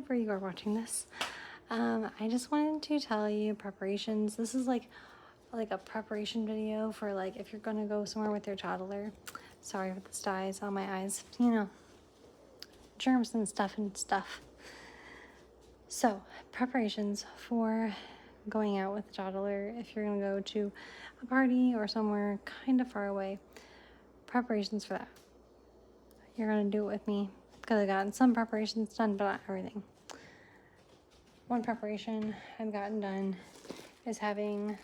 whenever you are watching this. I just wanted to tell you preparations. This is like a preparation video for like if you're gonna go somewhere with your toddler. Sorry for the styes on my eyes. You know, germs and stuff. So, preparations for going out with a toddler if you're gonna go to a party or somewhere kind of far away. Preparations for that. You're gonna do it with me because I've gotten some preparations done, but not everything. One preparation I've gotten done is having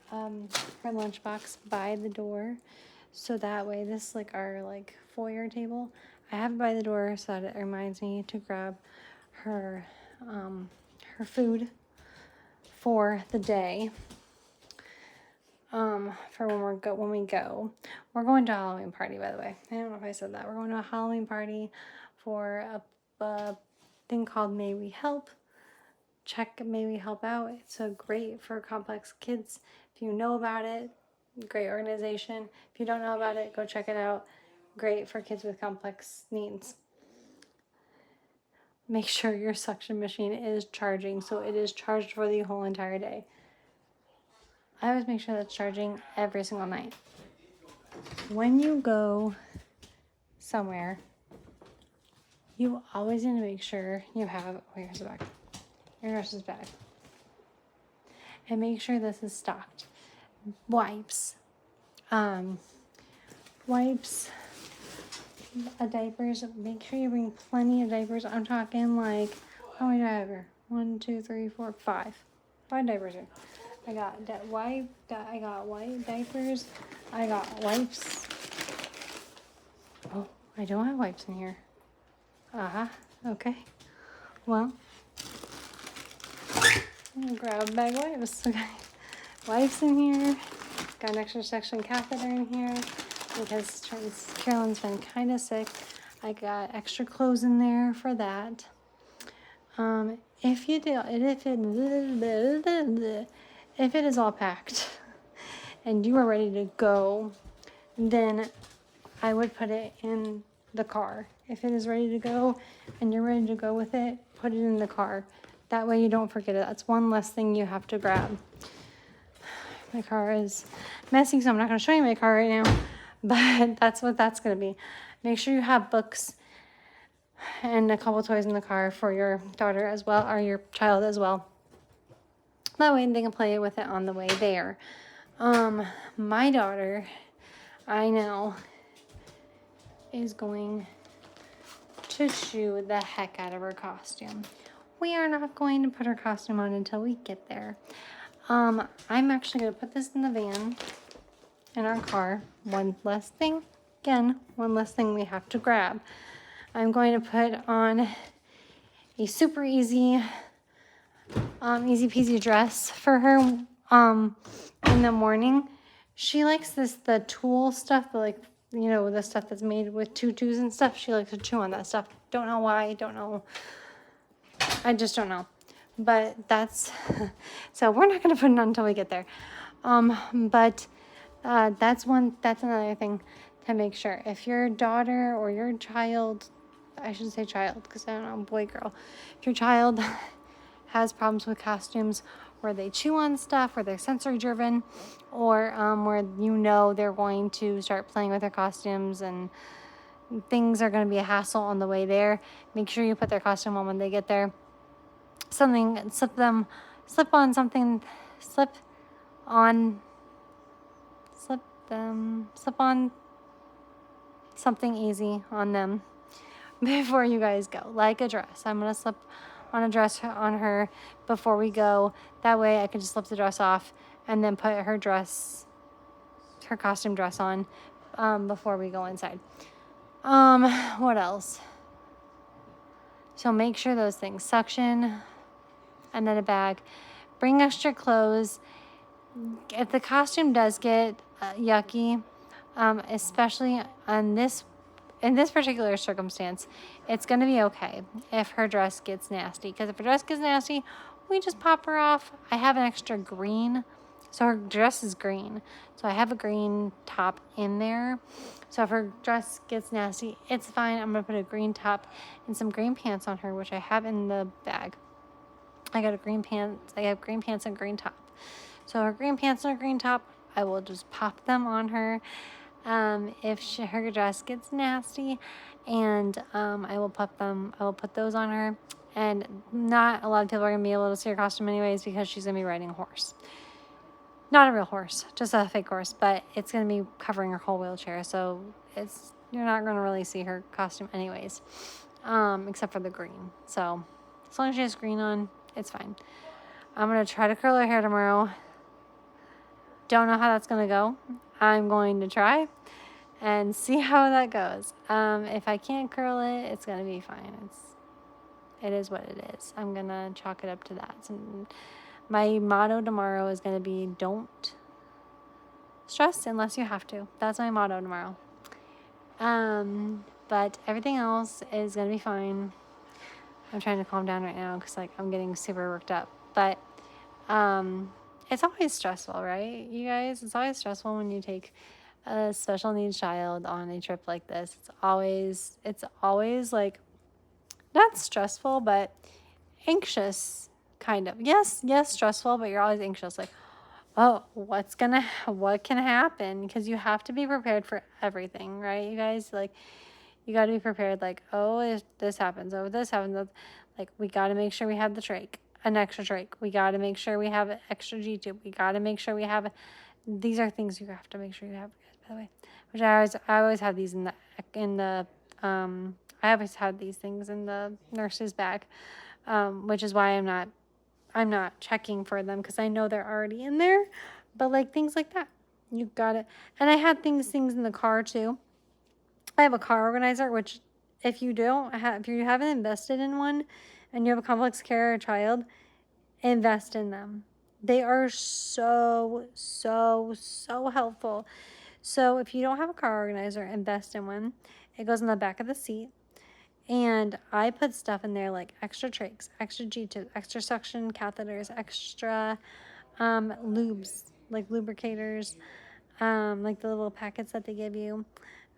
her lunchbox by the door, so that way this is like our like foyer table. I have it by the door so that it reminds me to grab her her food for the day. For when we go. We're going to a Halloween party, by the way. I don't know if I said that. We're going to a Halloween party for a thing called May We Help. Check May We Help out. It's a great for complex kids. If you know about it, great organization. If you don't know about it, go check it out. Great for kids with complex needs. Make sure your suction machine is charging, so it is charged for the whole entire day. I always make sure that's charging every single night. When you go somewhere, you always need to make sure you have, here's the bag, your nurse's bag. And make sure this is stocked. Wipes, diapers. Make sure you bring plenty of diapers. I'm talking like, how many do I have here? 1, 2, 3, 4, 5. 5 diapers here. I got white diapers. I got wipes. Oh, I don't have wipes in here. Okay. Well, I'm gonna grab a bag of wipes. Okay. Wipes in here. Got an extra section catheter in here because Carolyn's been kind of sick. I got extra clothes in there for that. If it is all packed and you are ready to go, then I would put it in the car. If it is ready to go and you're ready to go with it, put it in the car. That way you don't forget it. That's one less thing you have to grab. My car is messy, so I'm not going to show you my car right now, but that's what that's going to be. Make sure you have books and a couple toys in the car for your daughter as well, or your child as well. That way they can play with it on the way there. My daughter, I know, is going to chew the heck out of her costume. We are not going to put her costume on until we get there. I'm actually going to put this in the van, in our car. One less thing we have to grab. I'm going to put on a super easy peasy dress for her in the morning. She likes the tulle stuff, the stuff that's made with tutus and stuff. She likes to chew on that stuff. Don't know why, I just don't know. But that's, so we're not going to put it on until we get there. But that's another thing to make sure. If your daughter or your child, I should say child, because I don't know, boy, girl. If your child has problems with costumes where they chew on stuff, where they're sensory driven, or where they're going to start playing with their costumes and things are going to be a hassle on the way there, make sure you put their costume on when they get there. Slip on something easy on them before you guys go, like a dress. I'm going to slip on a dress on her before we go. That way I can just slip the dress off and then put her costume dress on before we go inside. What else? So make sure those things, suction, and then a bag. Bring extra clothes. If the costume does get yucky, especially in this particular circumstance, it's going to be okay if her dress gets nasty. Because if her dress gets nasty, we just pop her off. I have an extra green So her dress is green. So I have a green top in there. So if her dress gets nasty, it's fine. I'm going to put a green top and some green pants on her, which I have in the bag. I got a green pants. I have green pants and green top. So her green pants and her green top, I will just pop them on her. If her dress gets nasty, and I will put those on her. And not a lot of people are gonna be able to see her costume anyways because she's gonna be riding a horse. Not a real horse, just a fake horse, but it's gonna be covering her whole wheelchair, so you're not gonna really see her costume anyways, except for the green. So as long as she has green on, it's fine. I'm gonna try to curl her hair tomorrow. Don't know how that's gonna go. I'm going to try and see how that goes. If I can't curl it, it's gonna be fine. It is what it is. I'm gonna chalk it up to that. So my motto tomorrow is gonna be don't stress unless you have to. That's my motto tomorrow. But everything else is gonna be fine. I'm trying to calm down right now because I'm getting super worked up. But it's always stressful, right, you guys? It's always stressful when you take a special needs child on a trip like this. It's always like not stressful, but anxious, kind of. Yes, stressful, but you're always anxious. Like, oh, what can happen? Because you have to be prepared for everything, right, you guys? Like, you got to be prepared. Like, oh, if this happens, like, we got to make sure we have the trach, an extra trach. We got to make sure we have an extra G-tube. We got to make sure we have. These are things you have to make sure you have. By the way, which I always have these in the I always had these things in the nurse's bag, which is why I'm not checking for them because I know they're already in there. But like things like that, you got it. And I had things in the car too. I have a car organizer, which if you haven't invested in one, and you have a complex care child, invest in them. They are so helpful. So if you don't have a car organizer, invest in one. It goes in the back of the seat. And I put stuff in there like extra trachs, extra G-tubes, extra suction catheters, extra lubes, like lubricators, like the little packets that they give you.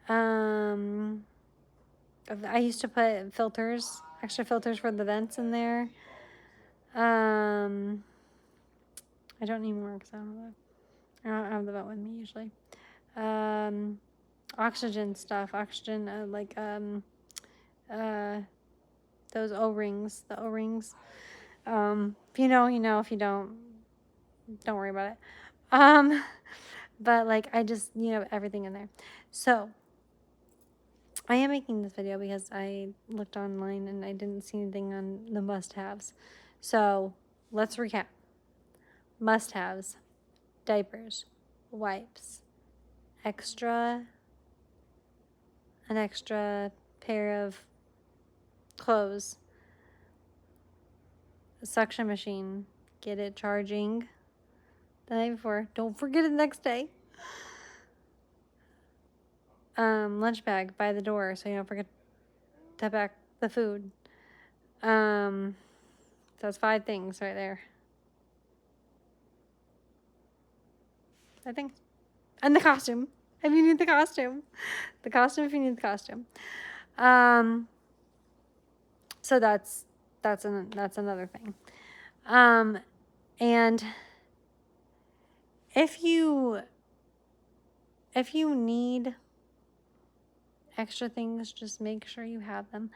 I used to put extra filters for the vents in there. I don't need more because I don't have the vent with me usually. Oxygen stuff, those O-rings, the O-rings. If you know, you know. If you don't worry about it. But like I just, everything in there. So I am making this video because I looked online and I didn't see anything on the must-haves. So let's recap. Must-haves: diapers, wipes, an extra pair of clothes, a suction machine, get it charging the night before. Don't forget it the next day. Lunch bag by the door so you don't forget to pack the food. That's 5 things right there. I think. And the costume. If you need the costume. The costume if you need the costume. So that's another thing. And if you need extra things, just make sure you have them.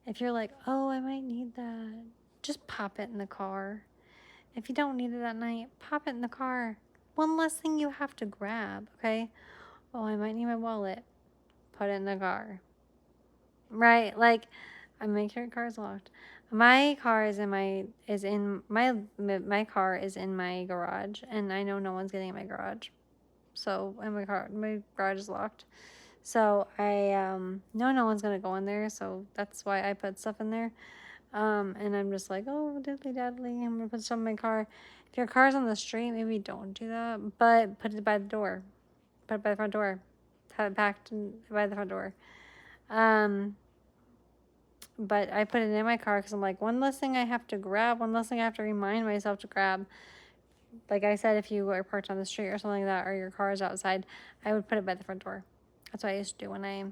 If you're like, oh, I might need that, just pop it in the car. If you don't need it that night, pop it in the car. One less thing you have to grab, okay? Oh, I might need my wallet. Put it in the car. Right? Like, I make sure your car is locked. My car is in my car is in my garage, and I know no one's getting in my garage. So, my garage is locked. So I know no one's gonna go in there, so that's why I put stuff in there. And I'm just like, oh, diddly, I'm gonna put stuff in my car. If your car's on the street, maybe don't do that, but put it by the door. Put it by the front door. Have it packed by the front door. But I put it in my car because I'm like, one less thing I have to grab, one less thing I have to remind myself to grab. like I said, if you are parked on the street or something like that, or your car is outside, I would put it by the front door. That's what I used to do when I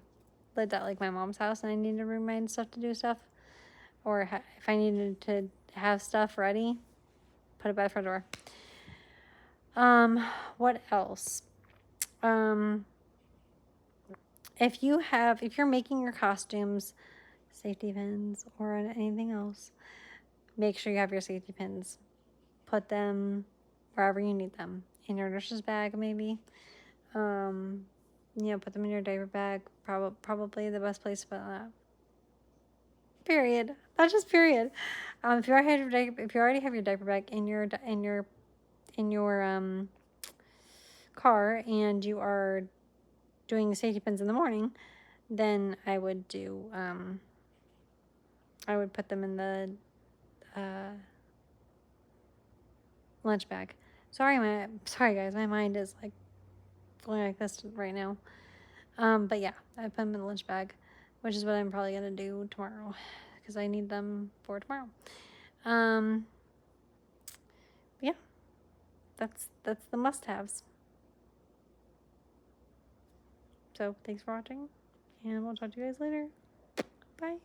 lived at like my mom's house and I needed to bring my stuff to do stuff, or if I needed to have stuff ready, put it by the front door. What else? If you're making your costumes, safety pins or anything else, make sure you have your safety pins. Put them wherever you need them. In your nurse's bag, maybe. Put them in your diaper bag. Probably the best place to put that. Period. Not just period. If you already have your diaper bag in your car and you are doing safety pins in the morning, then I would put them in the lunch bag. Sorry guys, my mind is like going like this right now. But yeah, I put them in the lunch bag, which is what I'm probably gonna do tomorrow because I need them for tomorrow. Yeah, that's the must-haves. So thanks for watching, and we'll talk to you guys later. Bye.